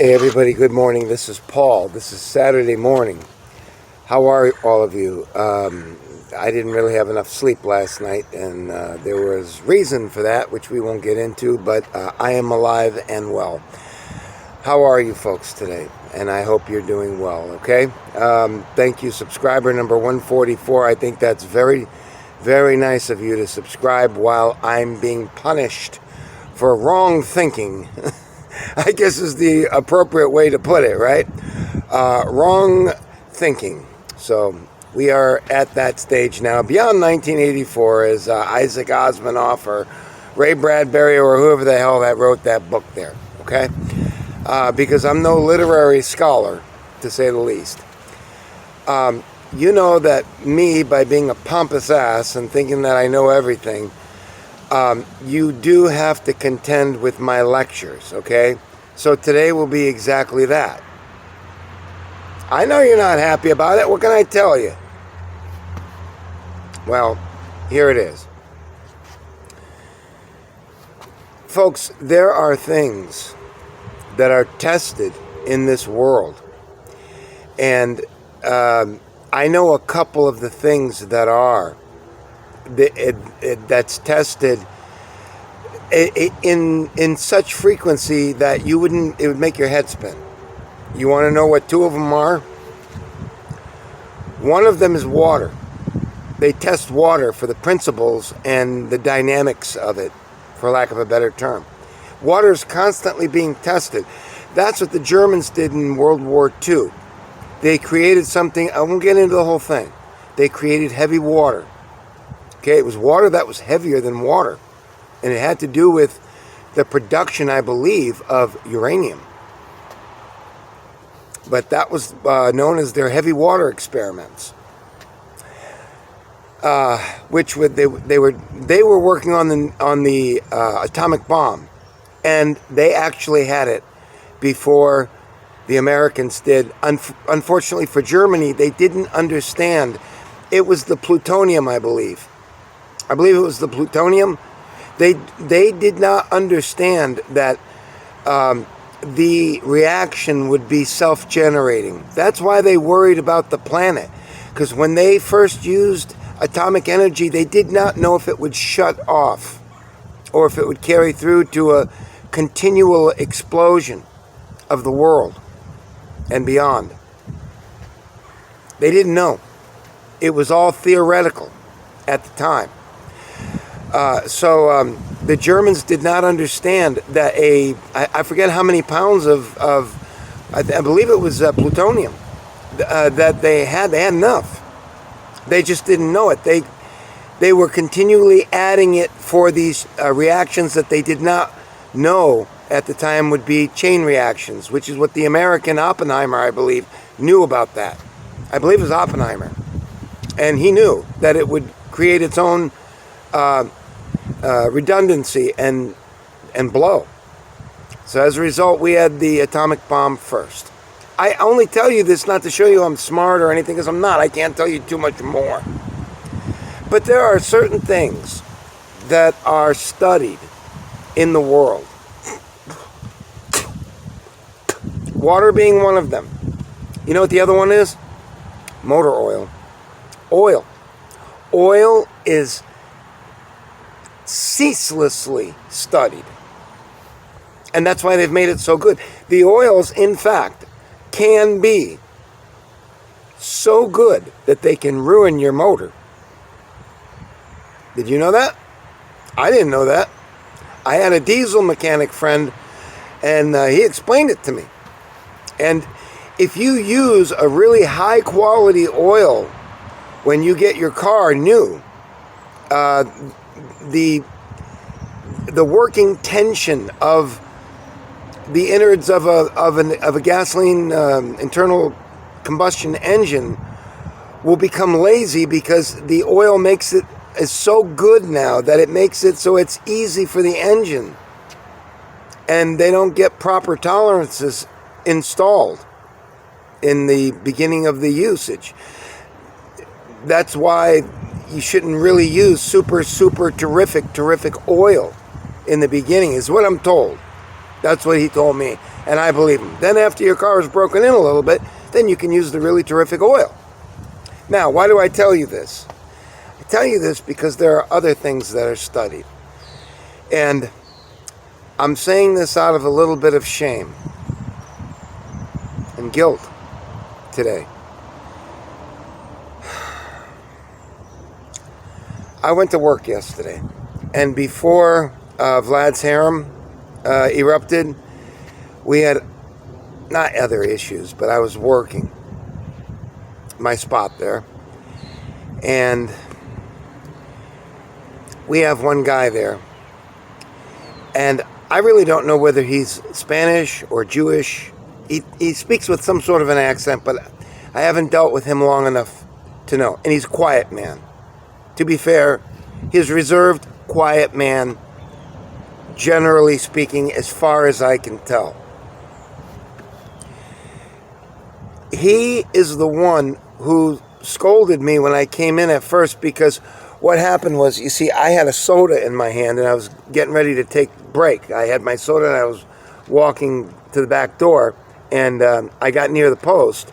Hey everybody, good morning. This is Paul. This is Saturday morning. How are all of you? I didn't really have enough sleep last night, and there was reason for that, which we won't get into, but I am alive and well. How are you folks today? And I hope you're doing well, okay? Thank you, subscriber number 144. I think that's very, very nice of you to subscribe while I'm being punished for wrong thinking. I guess is the appropriate way to put it, right? Wrong thinking. So we are at that stage now. Beyond 1984 is Isaac Asimov or Ray Bradbury or whoever the hell that wrote that book there, okay? Because I'm no literary scholar, to say the least. You know that me, by being a pompous ass and thinking that I know everything, you do have to contend with my lectures, okay? So today will be exactly that. I know you're not happy about it. What can I tell you? Well, here it is. Folks, there are things that are tested in this world. And I know a couple of the things that are. That's tested in such frequency that it would make your head spin. You want to know what two of them are? One of them is water. They test water for the principles and the dynamics of it, for lack of a better term. Water is constantly being tested. That's what the Germans did in World War II. They created something, I won't get into the whole thing. They created heavy water. Okay, it was water that was heavier than water. And it had to do with the production, I believe, of uranium. But that was known as their heavy water experiments. Which they were working on the atomic bomb. And they actually had it before the Americans did. Unfortunately for Germany, they didn't understand. It was the plutonium, I believe. I believe it was the plutonium. They did not understand that the reaction would be self-generating. That's why they worried about the planet. Because when they first used atomic energy, they did not know if it would shut off or if it would carry through to a continual explosion of the world and beyond. They didn't know. It was all theoretical at the time. So the Germans did not understand that I forget how many pounds of I believe it was plutonium that they had enough. They just didn't know it. They were continually adding it for these reactions that they did not know at the time would be chain reactions, which is what the American Oppenheimer, I believe, knew about that. I believe it was Oppenheimer. And he knew that it would create its own redundancy and blow. So as a result, we had the atomic bomb first. I only tell you this not to show you I'm smart or anything, because I'm not. I can't tell you too much more. But there are certain things that are studied in the world. Water being one of them. You know what the other one is? Motor oil. Oil. Oil is ceaselessly studied. And that's why they've made it so good. The oils, in fact, can be so good that they can ruin your motor. Did you know that? I didn't know that. I had a diesel mechanic friend, and he explained it to me. And if you use a really high quality oil when you get your car new, the working tension of the innards of a gasoline internal combustion engine will become lazy, because the oil makes it is so good now that it makes it so it's easy for the engine, and they don't get proper tolerances installed in the beginning of the usage. That's why you shouldn't really use super terrific oil in the beginning, is what I'm told. That's what he told me. And I believe him. Then after your car is broken in a little bit, then you can use the really terrific oil. Now, why do I tell you this? I tell you this because there are other things that are studied. And I'm saying this out of a little bit of shame and guilt today. I went to work yesterday, and before Vlad's harem erupted, we had not other issues, but I was working my spot there, and we have one guy there, and I really don't know whether he's Spanish or Jewish. He speaks with some sort of an accent, but I haven't dealt with him long enough to know. And he's a quiet man. To be fair, he's a reserved, quiet man, generally speaking, as far as I can tell. He is the one who scolded me when I came in at first, because what happened was, you see, I had a soda in my hand and I was getting ready to take a break. I had my soda and I was walking to the back door, and I got near the post,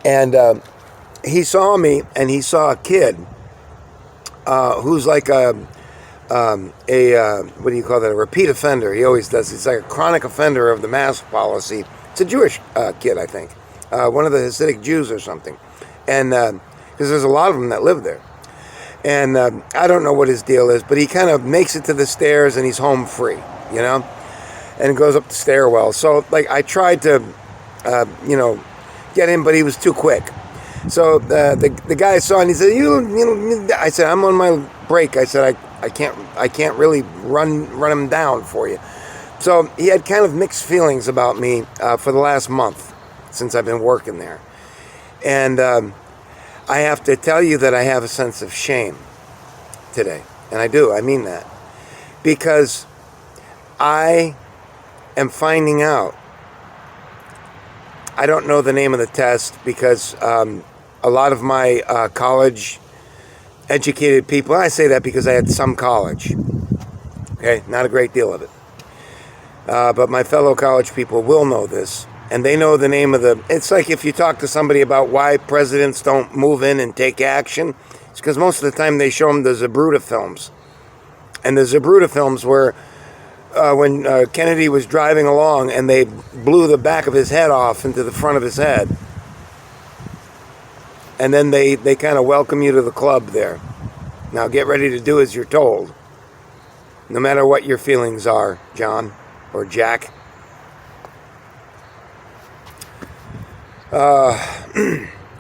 and he saw me, and he saw a kid who's like a what do you call that? A repeat offender. He always does. He's like a chronic offender of the mask policy. It's a Jewish kid, I think, one of the Hasidic Jews or something, and because there's a lot of them that live there, and I don't know what his deal is, but he kind of makes it to the stairs and he's home free, you know, and goes up the stairwell. So like I tried to, get him, but he was too quick. So the guy saw, and he said, I said, I'm on my break. I said, I can't really run him down for you. So he had kind of mixed feelings about me for the last month since I've been working there. And I have to tell you that I have a sense of shame today. And I do, I mean that. Because I am finding out, I don't know the name of the test, because a lot of my college-educated people, I say that because I had some college, okay, not a great deal of it, but my fellow college people will know this, and they know the name of it's like if you talk to somebody about why presidents don't move in and take action, it's because most of the time they show them the Zapruder films, and the Zapruder films were when Kennedy was driving along and they blew the back of his head off into the front of his head. And then they kind of welcome you to the club there. Now get ready to do as you're told. No matter what your feelings are, John or Jack.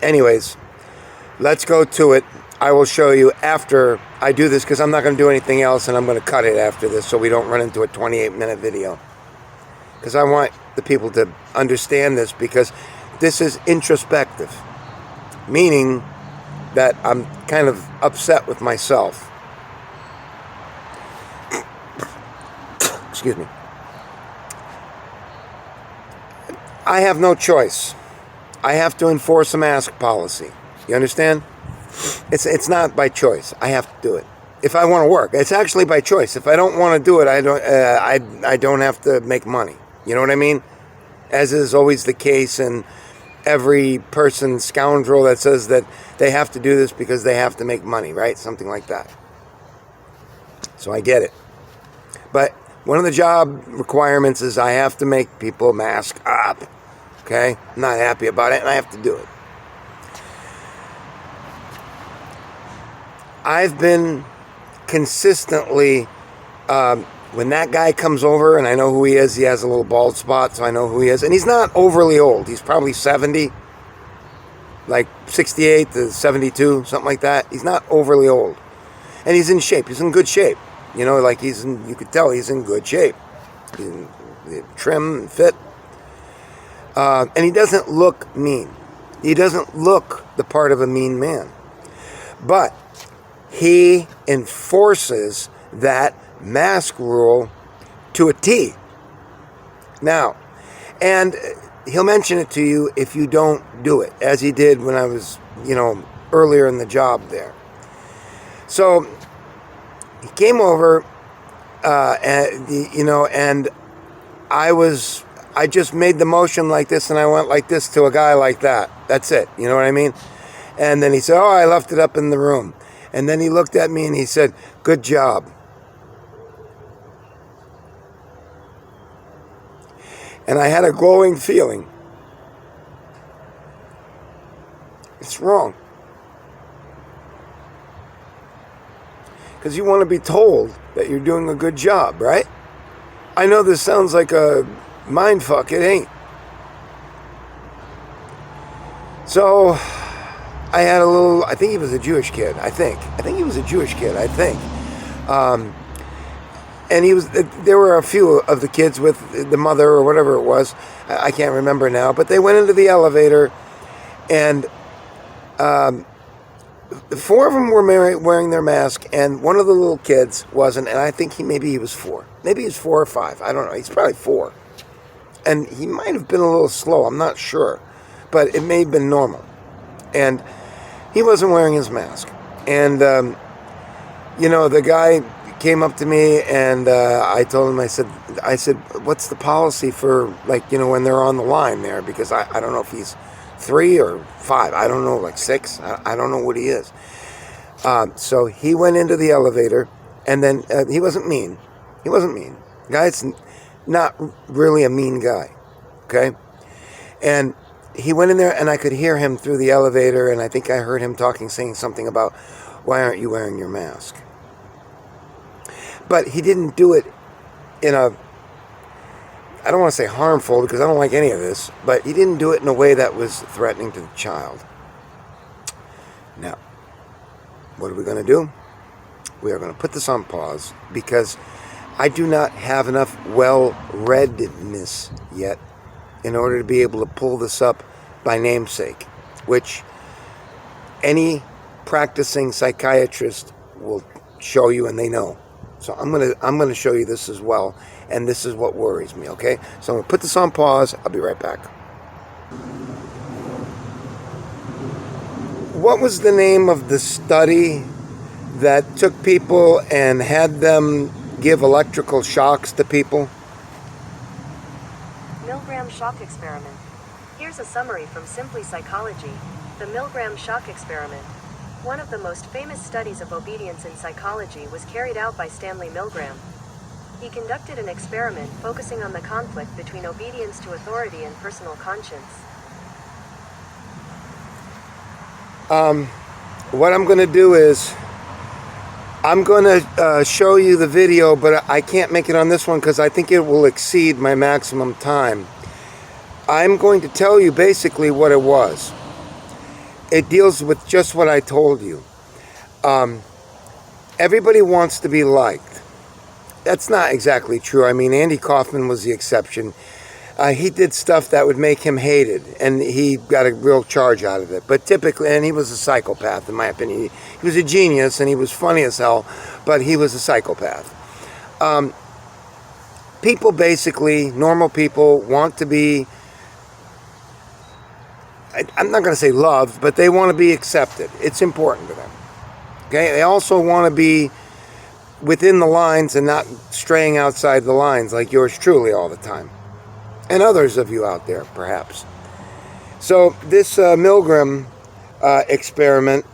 Anyways, let's go to it. I will show you after I do this, because I'm not going to do anything else, and I'm going to cut it after this so we don't run into a 28-minute video. Because I want the people to understand this, because this is introspective. Meaning that I'm kind of upset with myself. Excuse me. I have no choice. I have to enforce a mask policy. You understand? It's not by choice. I have to do it. If I want to work, it's actually by choice. If I don't want to do it, I don't have to make money. You know what I mean? As is always the case in every person, scoundrel that says that they have to do this because they have to make money, right? Something like that. So I get it. But one of the job requirements is I have to make people mask up. Okay? I'm not happy about it, and I have to do it. I've been consistently, when that guy comes over, and I know who he is, he has a little bald spot, so I know who he is. And he's not overly old. He's probably 70, like 68 to 72, something like that. He's not overly old. And he's in shape. He's in good shape. You know, like you could tell he's in good shape. He's trim and fit. And he doesn't look mean. He doesn't look the part of a mean man. But he enforces that mask rule to a T. Now, and he'll mention it to you if you don't do it, as he did when I was, earlier in the job there. So he came over, and I just made the motion like this, and I went like this to a guy like that. That's it. You know what I mean? And then he said, oh, I left it up in the room. And then he looked at me and he said, good job. And I had a glowing feeling. It's wrong. Because you want to be told that you're doing a good job, right? I know this sounds like a mind fuck. It ain't. So I had a little, I think he was a Jewish kid, I think he was a Jewish kid, and there were a few of the kids with the mother or whatever it was, I can't remember now, but they went into the elevator, and the four of them were wearing their mask, and one of the little kids wasn't, and I think maybe he was 4. Maybe he's 4 or 5, I don't know, he's probably 4. And he might have been a little slow, I'm not sure, but it may have been normal. And he wasn't wearing his mask. And, the guy came up to me, and I told him, I said, what's the policy for, when they're on the line there? Because I don't know if he's 3 or 5. I don't know, like 6. I don't know what he is. So he went into the elevator, and then he wasn't mean. He wasn't mean. The guy's not really a mean guy, okay? And he went in there, and I could hear him through the elevator, and I think I heard him saying something about, why aren't you wearing your mask? But he didn't do it in a, I don't want to say harmful, because I don't like any of this, but he didn't do it in a way that was threatening to the child. Now, what are we going to do? We are going to put this on pause, because I do not have enough well-readness yet in order to be able to pull this up by namesake, which any practicing psychiatrist will show you, and they know. So I'm gonna show you this as well, and this is what worries me, okay? So I'm gonna put this on pause. I'll be right back. What was the name of the study that took people and had them give electrical shocks to people? Milgram shock experiment. Here's a summary from Simply Psychology. The Milgram shock experiment. One of the most famous studies of obedience in psychology was carried out by Stanley Milgram. He conducted an experiment focusing on the conflict between obedience to authority and personal conscience. What I'm going to do is, I'm going to show you the video, but I can't make it on this one because I think it will exceed my maximum time. I'm going to tell you basically what it was. It deals with just what I told you. Everybody wants to be liked. That's not exactly true. I mean, Andy Kaufman was the exception. He did stuff that would make him hated, and he got a real charge out of it. But typically, and he was a psychopath, in my opinion. He was a genius, and he was funny as hell, but he was a psychopath. People basically, normal people, want to be, I'm not going to say loved, but they want to be accepted. It's important to them. Okay? They also want to be within the lines and not straying outside the lines like yours truly all the time. And others of you out there, perhaps. So this Milgram experiment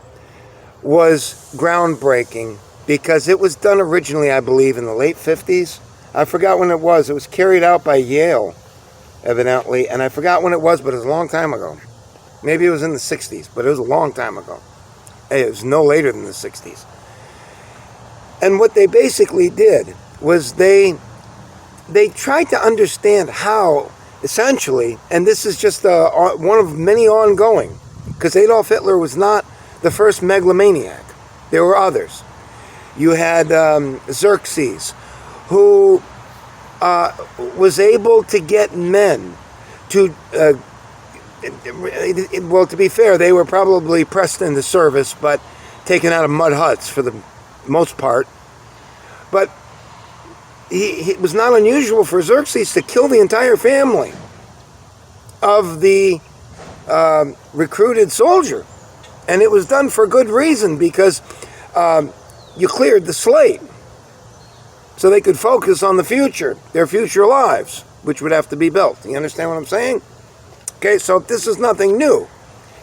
was groundbreaking because it was done originally, I believe, in the late 50s. I forgot when it was. It was carried out by Yale, evidently, and I forgot when it was, but it was a long time ago. Maybe it was in the 60s, but it was a long time ago. It was no later than the 60s. And what they basically did was they tried to understand how, essentially, and this is just one of many ongoing, because Adolf Hitler was not the first megalomaniac. There were others. You had Xerxes, who was able to get men to, well, to be fair, they were probably pressed into service, but taken out of mud huts for the most part. But it was not unusual for Xerxes to kill the entire family of the recruited soldier. And it was done for good reason, because you cleared the slate so they could focus on the future, their future lives, which would have to be built. You understand what I'm saying? Okay, so this is nothing new.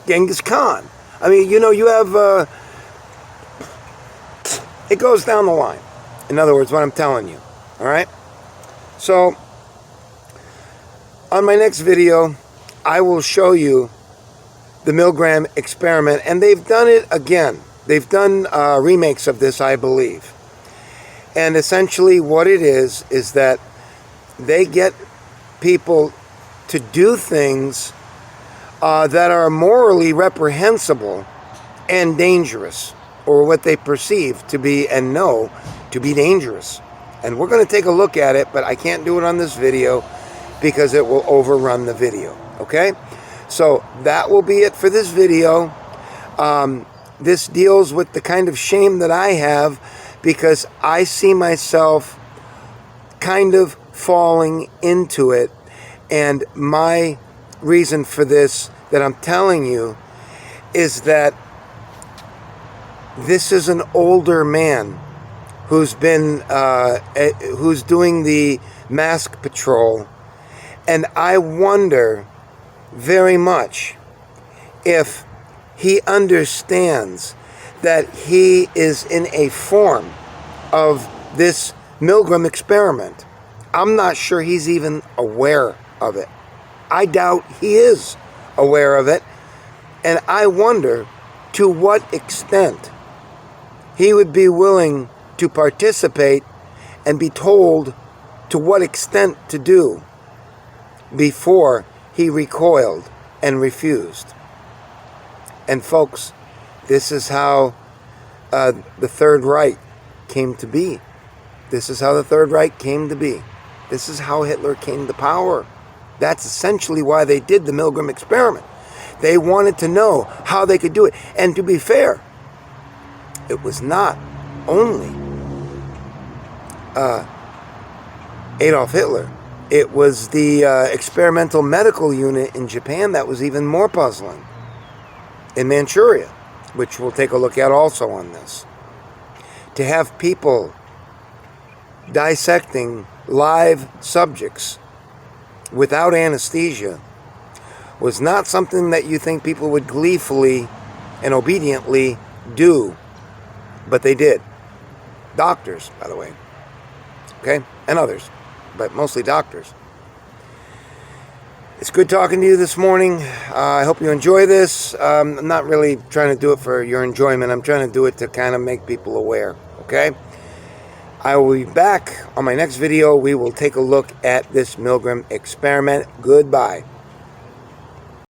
Genghis Khan. I mean, you know, you have, it goes down the line. In other words, what I'm telling you. All right? So, on my next video, I will show you the Milgram experiment, and they've done it again. They've done remakes of this, I believe. And essentially what it is that they get people to do things that are morally reprehensible and dangerous, or what they perceive to be and know to be dangerous. And we're going to take a look at it, but I can't do it on this video because it will overrun the video. Okay? So that will be it for this video. This deals with the kind of shame that I have because I see myself kind of falling into it. And my reason for this that I'm telling you is that this is an older man who's been, who's doing the mask patrol. And I wonder very much if he understands that he is in a form of this Milgram experiment. I'm not sure he's even aware of it. I doubt he is aware of it. And I wonder to what extent he would be willing to participate and be told to what extent to do before he recoiled and refused. And folks, this is how the Third Reich came to be. This is how the Third Reich came to be. This is how Hitler came to power. That's essentially why they did the Milgram experiment. They wanted to know how they could do it. And to be fair, it was not only Adolf Hitler. It was the experimental medical unit in Japan that was even more puzzling. In Manchuria, which we'll take a look at also on this. To have people dissecting live subjects without anesthesia was not something that you think people would gleefully and obediently do. But they did. Doctors, by the way. Okay? And others. But mostly doctors. It's good talking to you this morning. I hope you enjoy this. I'm not really trying to do it for your enjoyment. I'm trying to do it to kind of make people aware. Okay? I will be back on my next video. We will take a look at this Milgram experiment. Goodbye.